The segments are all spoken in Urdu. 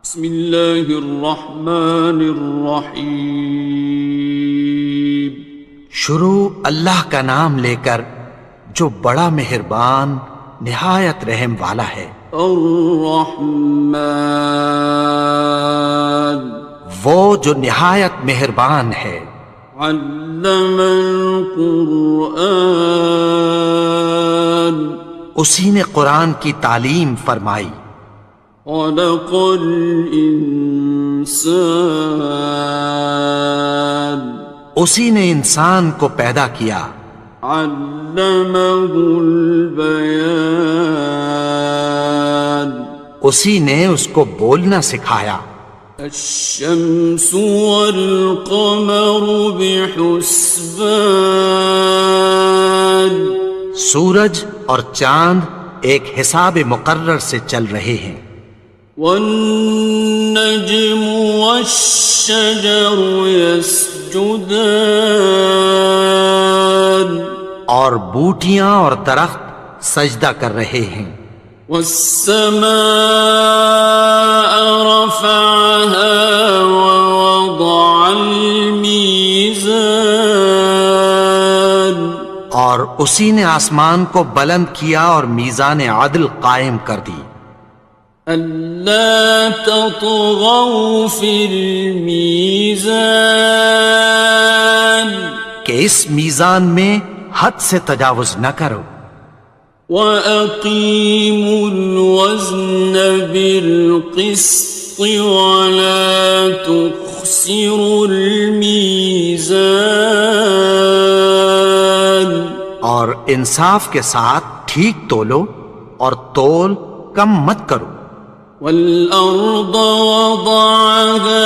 بسم اللہ الرحمن الرحیم۔ شروع اللہ کا نام لے کر جو بڑا مہربان نہایت رحم والا ہے۔ الرحمن، وہ جو نہایت مہربان ہے۔ علم القرآن، اسی نے قرآن کی تعلیم فرمائی۔ خلق الانسان، اسی نے انسان کو پیدا کیا۔ علمہ البیان، اسی نے اس کو بولنا سکھایا۔ الشمس والقمر بحسبان، سورج اور چاند ایک حساب مقرر سے چل رہے ہیں۔ والنجم والشجر يسجدان، اور بوٹیاں اور درخت سجدہ کر رہے ہیں۔ والسماء رفعها ووضع الميزان، اور اسی نے آسمان کو بلند کیا اور میزان عدل قائم کر دی۔ ألا تطغوا في الميزان، کہ اس میزان میں حد سے تجاوز نہ کرو۔ وَأَقِيمُوا الْوَزْنَ بِالْقِسْطِ وَلَا تُخْسِرُوا الْمِيزَانَ، اور انصاف کے ساتھ ٹھیک تولو اور تول کم مت کرو۔ وَالْأَرْضَ وَضَعَهَا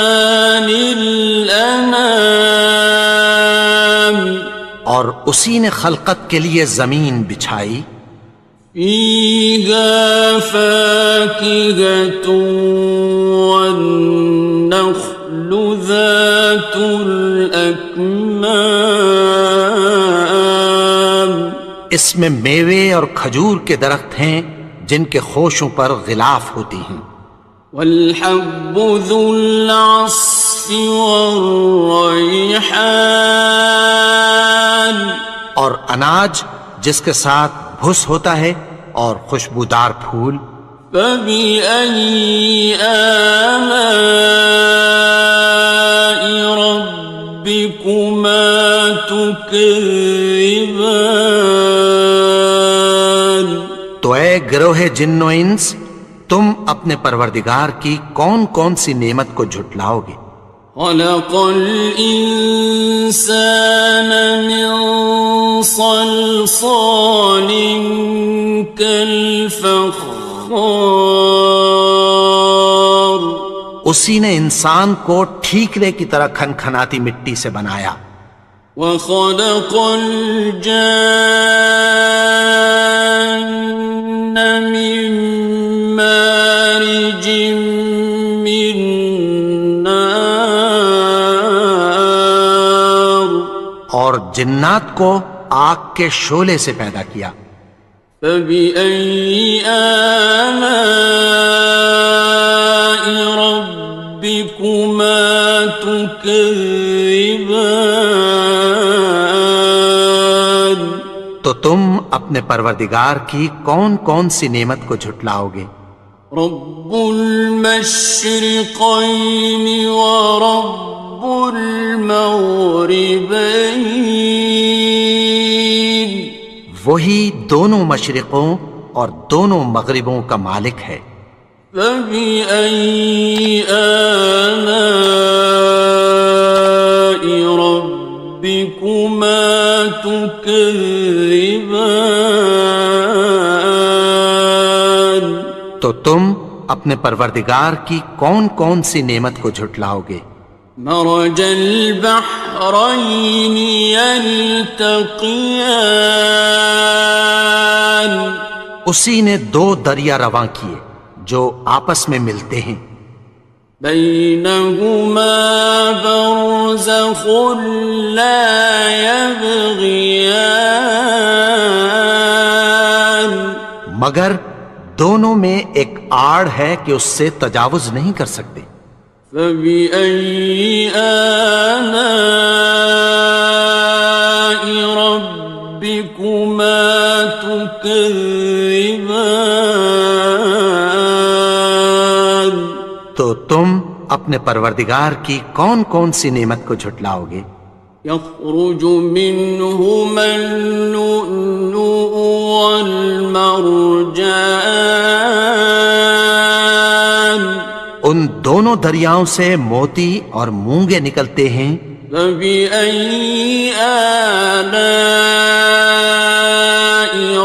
لِلْأَنَامِ، اور اسی نے خلقت کے لیے زمین بچھائی۔ فِيهَا فَاكِهَةٌ وَالنَّخْلُ ذَاتُ الْأَكْمَامِ، اس میں میوے اور کھجور کے درخت ہیں جن کے خوشوں پر غلاف ہوتی ہیں۔ وَالْحَبُّ ذُو الْعَصْفِ وَالرَّيْحَانِ، اور اناج جس کے ساتھ بھس ہوتا ہے اور خوشبودار پھول۔ فَبِأَيِّ آلَاءِ رَبِّكُمَا تُكَذِّبَانِ، تو اے گروہ جن و انس، تم اپنے پروردگار کی کون کون سی نعمت کو جھٹلاؤ گے؟ خَلَقَ الْإِنسَانَ مِنْ صَلْصَالٍ كَالْفَخَّارِ، اسی نے انسان کو ٹھیکرے کی طرح کھنکھناتی مٹی سے بنایا۔ وَخَلَقَ الْجَانَّ مِن مَّارِجٍ مِّن نَّارٍ، اور جنات کو آگ کے شعلے سے پیدا کیا۔ فَبِأَيِّ آلَاءِ رَبِّكُمَا تُكَذِّبَانِ، تو تم اپنے پروردگار کی کون کون سی نعمت کو جھٹلاؤ گے؟ رب المشرقین ورب المغربین، وہی دونوں مشرقوں اور دونوں مغربوں کا مالک ہے۔ فَبِأَيِّ آلَاءِ رَبِّكُمَا تُكَذِّبَانِ، تو تم اپنے پروردگار کی کون کون سی نعمت کو جھٹلاؤ گے؟ مرج البحرین یلتقیان، اسی نے دو دریا رواں کیے جو آپس میں ملتے ہیں۔ بینہما برزخ لا یبغیان، مگر دونوں میں ایک آڑ ہے کہ اس سے تجاوز نہیں کر سکتے۔ فبأي آلاء ربكما تكذبان؟ تو تم اپنے پروردگار کی کون کون سی نعمت کو جھٹلاؤ گے؟ يخرج منهما اللؤلؤ والمرجان، ان دونوں دریاؤں سے موتی اور مونگے نکلتے ہیں۔ فبأي آلاء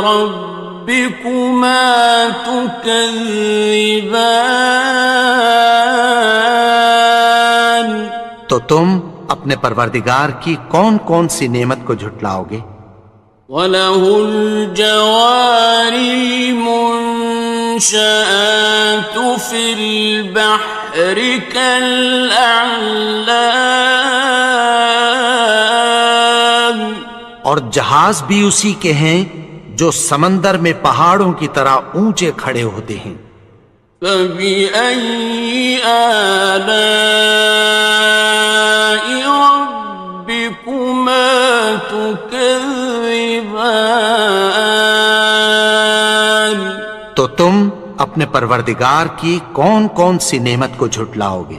ربكما تكذبان؟ تو تم اپنے پروردگار کی کون کون سی نعمت کو جھٹلاؤ گے؟ وَلَهُ الْجَوَارِ الْمُنشَآتُ فِي الْبَحْرِ كَالْأَعْلَامِ، اور جہاز بھی اسی کے ہیں جو سمندر میں پہاڑوں کی طرح اونچے کھڑے ہوتے ہیں۔ فَبِأَيِّ آلَاءِ رَبِّكُمَا تُكَذِّبَانِ؟ تو تم اپنے پروردگار کی کون کون سی نعمت کو جھٹلاؤ گے؟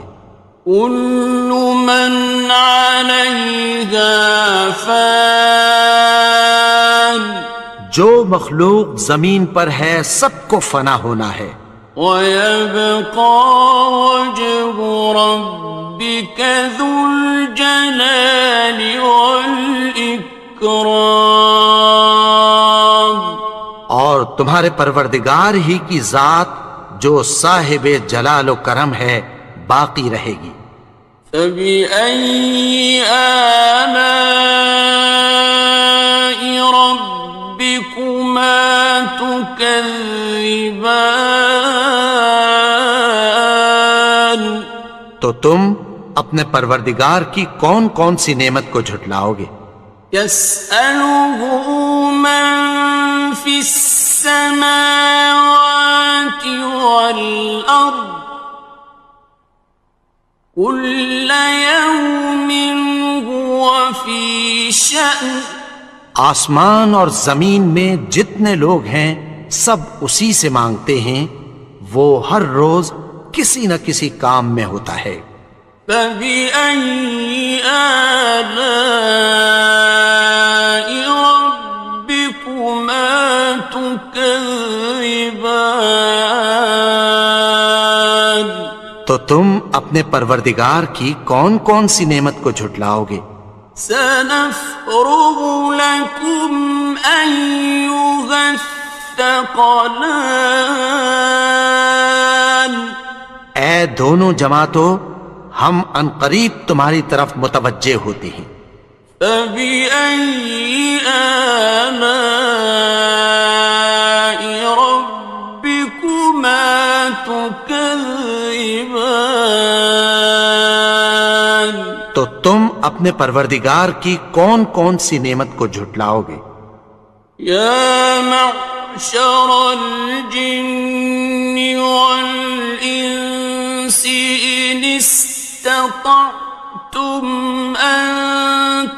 كُلُّ مَنْ عَلَيْهَا فَانٍ، جو مخلوق زمین پر ہے سب کو فنا ہونا ہے۔ وَيَبْقَى وَجْهُ رَبِّكَ ذُو الْجَلَالِ وَالْإِكْرَامِ، اور تمہارے پروردگار ہی کی ذات جو صاحب جلال و کرم ہے باقی رہے گی۔ فَبِأَيِّ آلَاءِ رَبِّكُمَا تُكَذِّبَانِ؟ تو تم اپنے پروردگار کی کون کون سی نعمت کو جھٹلاؤ گے؟ يَسْأَلُهُ مَن فِي السَّمَاوَاتِ وَالْأَرْضِ كُلَّ يَوْمٍ هُوَ فِي شَأْنٍ، آسمان اور زمین میں جتنے لوگ ہیں سب اسی سے مانگتے ہیں، وہ ہر روز کسی نہ کسی کام میں ہوتا ہے۔ فَبِأَيِّ آلَاءِ رَبِّكُمَا تُكَذِّبَانِ؟ تو تم اپنے پروردگار کی کون کون سی نعمت کو جھٹلاؤ گے؟ سَنَفْرُغُ لَكُمْ أَيُّهَ الثَّقَلَانِ، اے دونوں جماعتوں، ہم عنقریب تمہاری طرف متوجہ ہوتے ہیں۔ فَبِأَيِّ آلَاءِ رَبِّكُمَا تُكَذِّبَانِ؟ تو تم اپنے پروردگار کی کون کون سی نعمت کو جھٹلاؤ گے؟ يَا مَعْشَرَ الْجِنِّ وَالْإِنسِ إِنِ اسْتَطَعْتُمْ أَن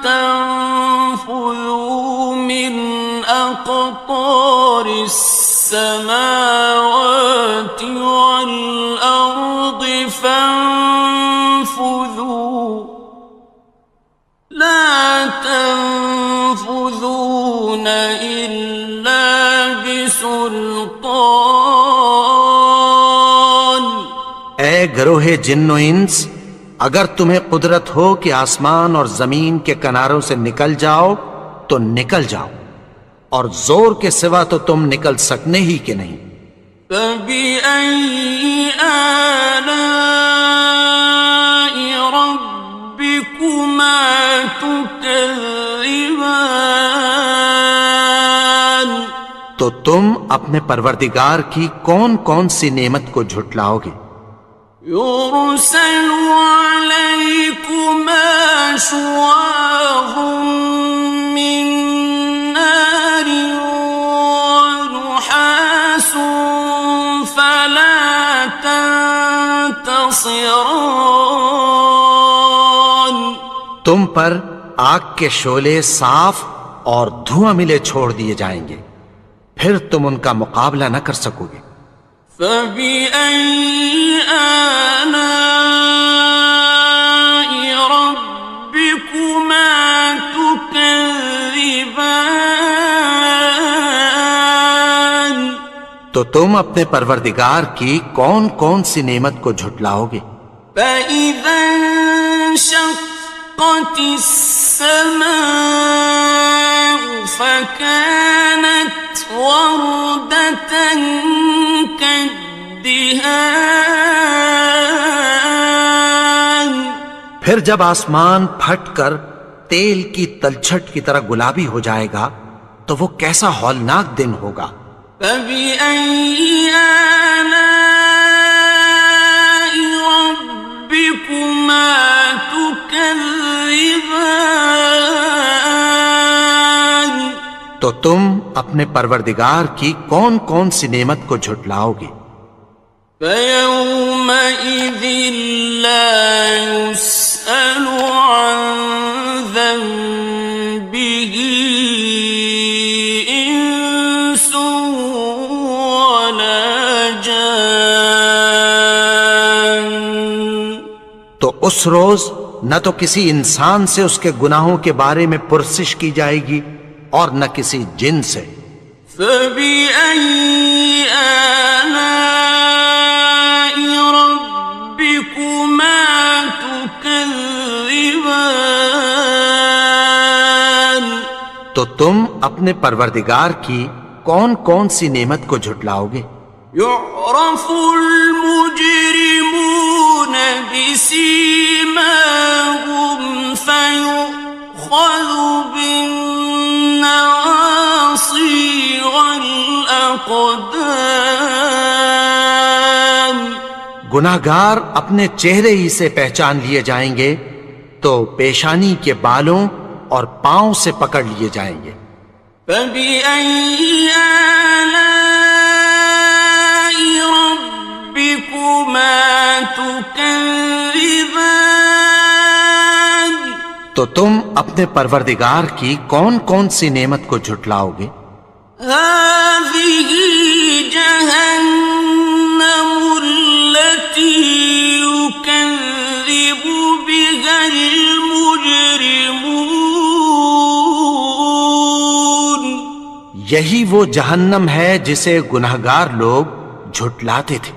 تَنفُذُوا مِنْ أَقْطَارِ السَّمَاوَاتِ وَالْأَرْضِ فَانفُذُوا، لَا تَنفُذُونَ إِلَّا بِسُلْطَانٍ۔ اے گروہ جن و انس، اگر تمہیں قدرت ہو کہ آسمان اور زمین کے کناروں سے نکل جاؤ تو نکل جاؤ، اور زور کے سوا تو تم نکل سکنے ہی کہ نہیں۔ فَبِأَيِّ آلَاءِ رَبِّكُمَا تُكَذِّبَانِ؟ تو تم اپنے پروردگار کی کون کون سی نعمت کو جھٹلاؤ گے؟ يُرْسَلُ عَلَيْكُمَا شُوَاظٌ مِّن نَّارٍ وَنُحَاسٌ خاصران. تم پر آگ کے شعلے صاف اور دھواں ملے چھوڑ دیے جائیں گے، پھر تم ان کا مقابلہ نہ کر سکو گے۔ فبأي آلاء ربكما تكذبان. تو تم اپنے پروردگار کی کون کون سی نعمت کو جھٹلاؤ گے؟ فإذا انشقت السماء فكانت وردة كالدهان. پھر جب آسمان پھٹ کر تیل کی تلچھٹ کی طرح گلابی ہو جائے گا تو وہ کیسا ہولناک دن ہوگا۔ فبأي آلاء ربكما تكذبان. تو تم اپنے پروردگار کی کون کون سی نعمت کو جھٹلاؤ گے؟ فيومئذ لا يسأل عن ذنبه إنس ولا جان. تو اس روز نہ تو کسی انسان سے اس کے گناہوں کے بارے میں پرسش کی جائے گی اور نہ کسی جن سے۔ فبأي آلاء ربكما تكذبان. تو تم اپنے پروردگار کی کون کون سی نعمت کو جھٹلاؤ گے؟ يعرف المجرمون بسيماهم فيؤخذ بالنواصي والأقدام. گناہگار اپنے چہرے ہی سے پہچان لیے جائیں گے تو پیشانی کے بالوں اور پاؤں سے پکڑ لیے جائیں گے۔ فبأي آلاء ربكما تكذبان. تو تم اپنے پروردگار کی کون کون سی نعمت کو جھٹلاؤ گے؟ هذه جهنم التي يكذب بها المجرمون. یہی وہ جہنم ہے جسے گناہگار لوگ جھٹلاتے تھے۔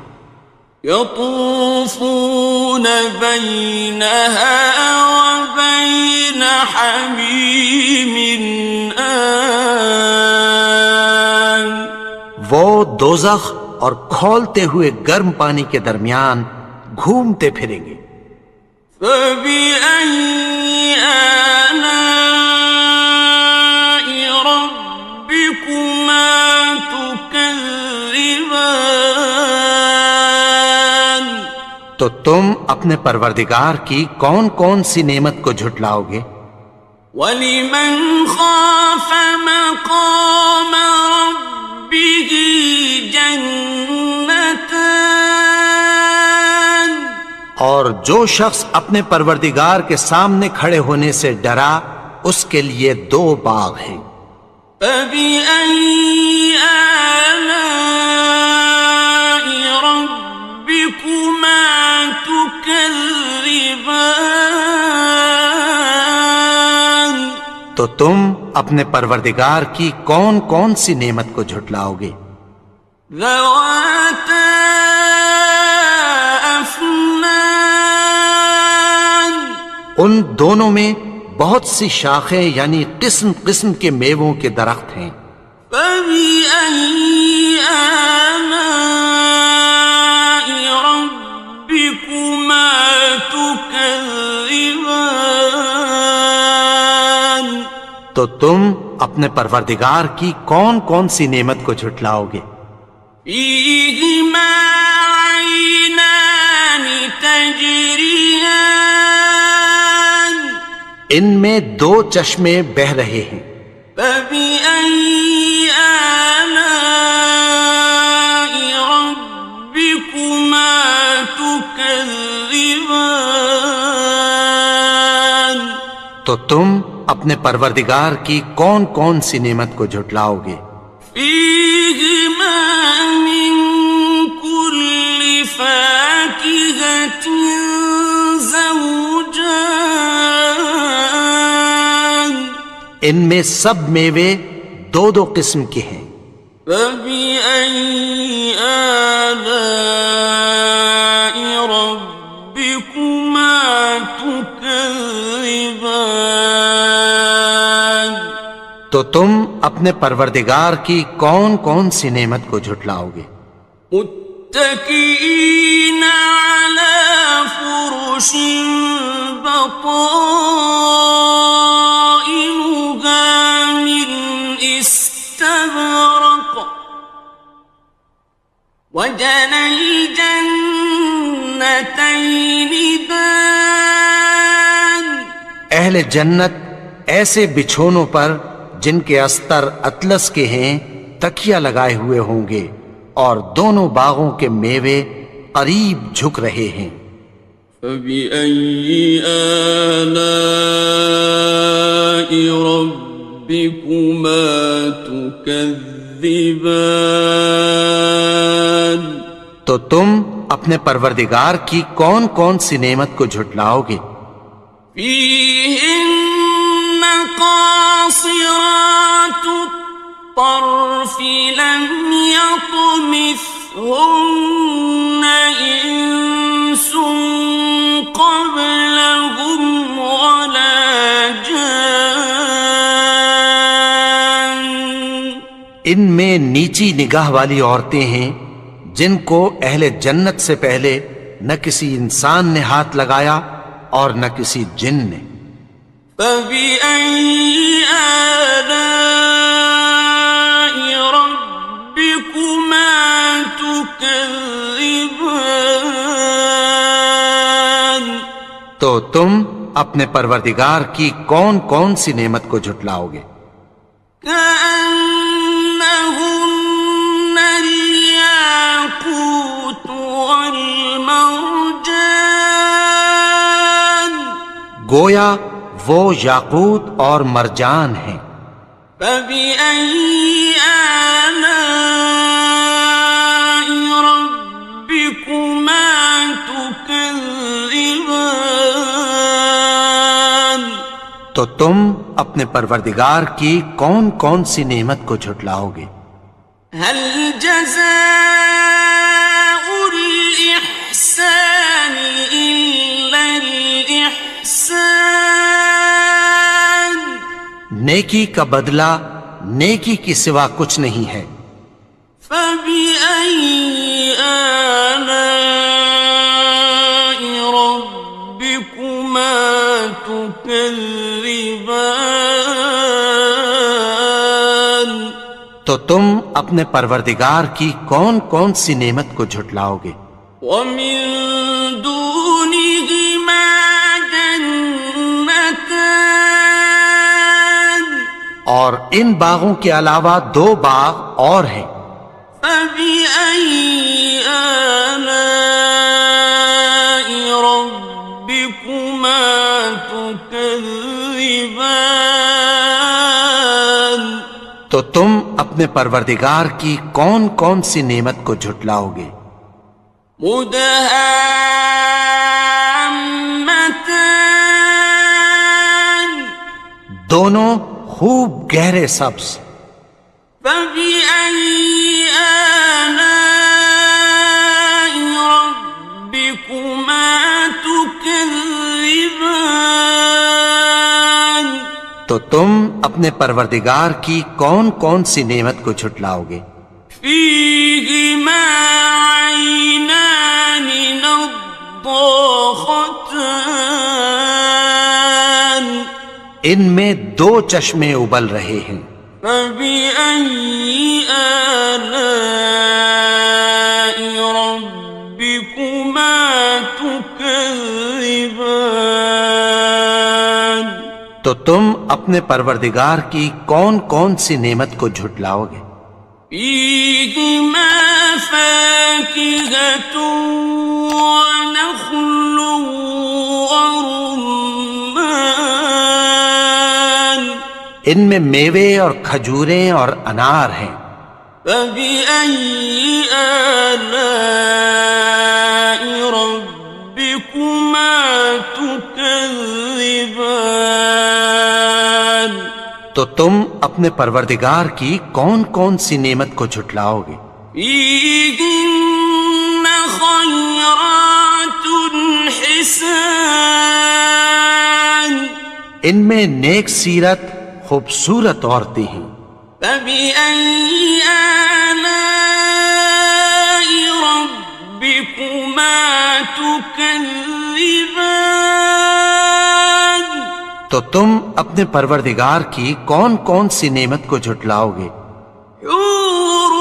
يطوفون بينها وبين حميم آن. وہ دوزخ اور کھولتے ہوئے گرم پانی کے درمیان گھومتے پھریں گے۔ فبأي آلاء ربكما تكذبان. تو تم اپنے پروردگار کی کون کون سی نعمت کو جھٹلاؤ گے؟ وَلِمَنْ خَافَ مَقَامَ رَبِّهِ جَنَّتَانِ. اور جو شخص اپنے پروردگار کے سامنے کھڑے ہونے سے ڈرا اس کے لیے دو باغ ہیں۔ فَبِأَيِّ آلَاءِ رَبِّكُمَا تُكَذِّبَانِ. تو تم اپنے پروردگار کی کون کون سی نعمت کو جھٹلاؤ گے؟ ذَوَاتَا أَفْنَانٍ. ان دونوں میں بہت سی شاخیں یعنی قسم قسم کے میووں کے درخت ہیں۔ فَبِأَيِّ آلَاءِ رَبِّكُمَا تُكَذِّبَانِ. تو تم اپنے پروردگار کی کون کون سی نعمت کو جھٹلاؤ گے؟ فِيهِمَا عَيْنَانِ تَجْرِيَانِ. ان میں دو چشمے بہہ رہے ہیں۔ فَبِأَيِّ آلَاءِ رَبِّكُمَا تُكَذِّبَانِ. تكذبان تو تم اپنے پروردگار کی کون کون سی نعمت کو جھٹلاؤ گے؟ فيهما من كل فاكهة زوجان ان میں سب میوے دو دو قسم کے ہیں۔ فبأي آلاء ربكما تكذبان تو تم اپنے پروردگار کی کون کون سی نعمت کو جھٹلاؤ گے؟ متكئين على فرش بطائنها من استبرق وجنى الجنتين دان اہل جنت ایسے بچھونوں پر جن کے استر اطلس کے ہیں تکیہ لگائے ہوئے ہوں گے اور دونوں باغوں کے میوے قریب جھک رہے ہیں۔ فبأي آلاء ربكما تكذبان تو تم اپنے پروردگار کی کون کون سی نعمت کو جھٹلاؤ گے؟ فيهن قاصرات الطرف لم يطمثهن إنس قبلهم ولا جان ان میں نیچی نگاہ والی عورتیں ہیں جن کو اہل جنت سے پہلے نہ کسی انسان نے ہاتھ لگایا اور نہ کسی جن نے۔ فبأي آلاء ربكما تكذبان تو تم اپنے پروردگار کی کون کون سی نعمت کو جھٹلاؤ گے؟ كأنهن الياقوت والمرجان گویا وہ یاقوت اور مرجان ہیں۔ فبأي آلاء ربكما تكذبان تو تم اپنے پروردگار کی کون کون سی نعمت کو جھٹلاؤ گے؟ هل جزاء الإحسان إلا الإحسان نیکی کا بدلہ نیکی کی سوا کچھ نہیں ہے۔ فبأي آلاء ربكما تكذبان تو تم اپنے پروردگار کی کون کون سی نعمت کو جھٹلاؤ گے؟ ومن دونهما جنتان اور ان باغوں کے علاوہ دو باغ اور ہیں۔ فبأي آلاء ربكما تكذبان تو تم اپنے پروردگار کی کون کون سی نعمت کو جھٹلاؤ گے؟ مدهامتان دونوں خوب گہرے سبز۔ فبأي آلاء ربكما تكذبان تو تم اپنے پروردگار کی کون کون سی نعمت کو جھٹلاؤ گے؟ فيهما عينان نضاختان ان میں دو چشمے ابل رہے ہیں۔ فبأي آلاء ربكما تكذبان تو تم اپنے پروردگار کی کون کون سی نعمت کو جھٹلاؤ گے؟ فيهما فاكهة ونخل ورمان ان میں میوے اور کھجوریں اور انار ہیں. فبأي آلاء ربكما تكذبان تو تم اپنے پروردگار کی کون کون سی نعمت کو جھٹلاؤ گے؟ فيهن خيرات حسان ان میں نیک سیرت خوبصورت عورتیں ہیں. فبأي آلاء ربكما تكذبان تو تم اپنے پروردگار کی کون کون سی نعمت کو جھٹلاؤ گے؟ حور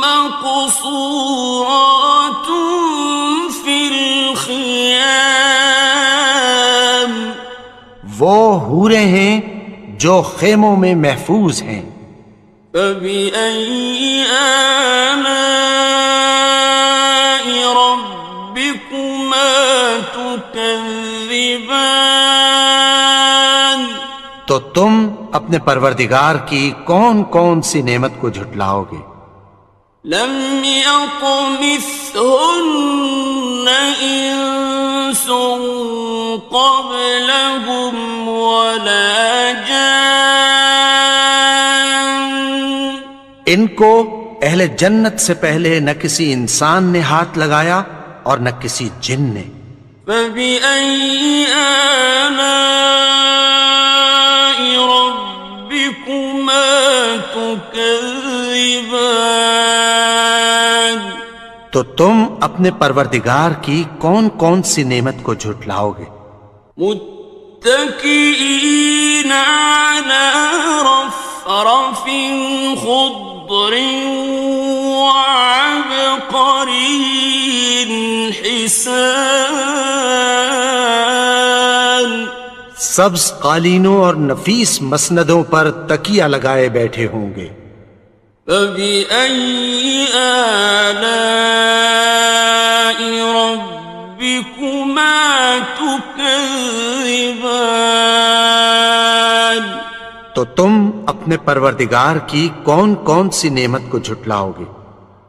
مقصورات في الخيام وہ حوریں ہیں جو خیموں میں محفوظ ہیں. فبأي آلاء ربكما تكذبان تو تم اپنے پروردگار کی کون کون سی نعمت کو جھٹلاؤ گے؟ لم يطمثهن إنس قبلهم ولا جان ان کو اہل جنت سے پہلے نہ کسی انسان نے ہاتھ لگایا اور نہ کسی جن نے. فبأي آلاء ربكما تكذبان تو تم اپنے پروردگار کی کون کون سی نعمت کو جھٹلاؤ گے؟ متكئين على رفرف خضر وعبقري حسان سبز قالینوں اور نفیس مسندوں پر تکیہ لگائے بیٹھے ہوں گے. فبأي آلاء ربكما تكذبان تو تم اپنے پروردگار کی کون کون سی نعمت کو جھٹلاؤ گے؟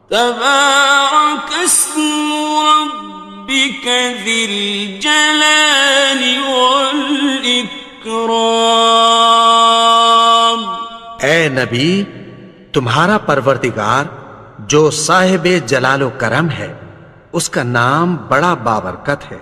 تبارك اسم ربك ذي الجلال والإكرام اے نبی، تمہارا پروردگار جو صاحب جلال و کرم ہے، اس کا نام بڑا بابرکت ہے.